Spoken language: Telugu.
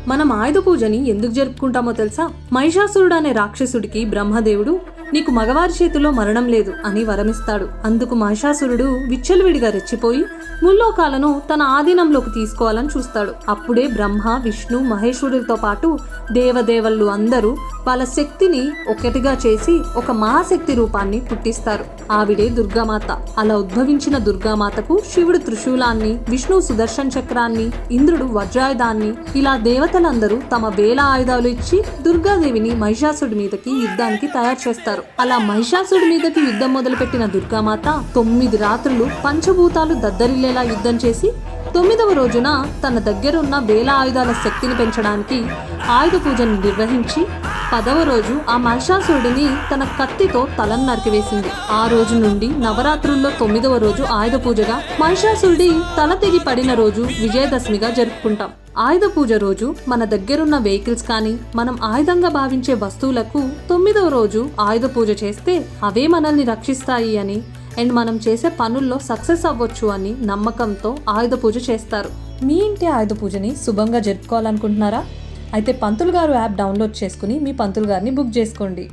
మనం ఆయుధ పూజని ఎందుకు జరుపుకుంటామో తెలుసా? మహిషాసురుడు అనే రాక్షసుడికి బ్రహ్మదేవుడు నీకు మగవారి చేతిలో మరణం లేదు అని వరమిస్తాడు. అందుకు మహిషాసురుడు విచ్చలవిడిగా రెచ్చిపోయి ముల్లోకాలను తన ఆధీనంలోకి తీసుకోవాలని చూస్తాడు. అప్పుడే బ్రహ్మ, విష్ణు, మహేశ్వరుడితో పాటు దేవదేవళ్ళు అందరూ వాళ్ళ శక్తిని ఒకటిగా చేసి ఒక మహాశక్తి రూపాన్ని పుట్టిస్తారు. ఆవిడే దుర్గామాత. అలా ఉద్భవించిన దుర్గామాతకు శివుడు త్రిశూలాన్ని, విష్ణువు సుదర్శన చక్రాన్ని, ఇంద్రుడు వజ్రాయుధాన్ని, ఇలా దేవతలందరూ తమ వేల ఆయుధాలు ఇచ్చి దుర్గాదేవిని మహిషాసుడి మీదకి యుద్ధానికి తయారు చేస్తారు. అలా మహిషాసుడి మీదకి యుద్ధం మొదలుపెట్టిన దుర్గామాత 9 రాత్రులు పంచభూతాలు దద్దరిల్లేలా యుద్ధం చేసి 9వ రోజున తన దగ్గరున్న వేల ఆయుధాల శక్తిని పెంచడానికి ఆయుధ పూజను నిర్వహించి 10వ రోజు ఆ మహిషాసురుడిని తన కత్తితో తలను నరికివేసింది. ఆ రోజు నుండి నవరాత్రుల్లో 9వ రోజు ఆయుధ పూజగా, మహిషాసురుడి తల తెగి పడిన రోజు విజయదశమిగా జరుపుకుంటాం. ఆయుధ పూజ రోజు మన దగ్గరున్న వెహికల్స్ కానీ మనం ఆయుధంగా భావించే వస్తువులకు 9వ రోజు ఆయుధ పూజ చేస్తే అవే మనల్ని రక్షిస్తాయి అని, అండ్ మనం చేసే పనుల్లో సక్సెస్ అవ్వచ్చు అని నమ్మకంతో ఆయుధ పూజ చేస్తారు. మీ ఇంటి ఆయుధ పూజని శుభంగా జరుపుకోవాలనుకుంటున్నారా? అయితే పంతులు గారు యాప్ డౌన్లోడ్ చేసుకుని మీ పంతులు గారిని బుక్ చేసుకోండి.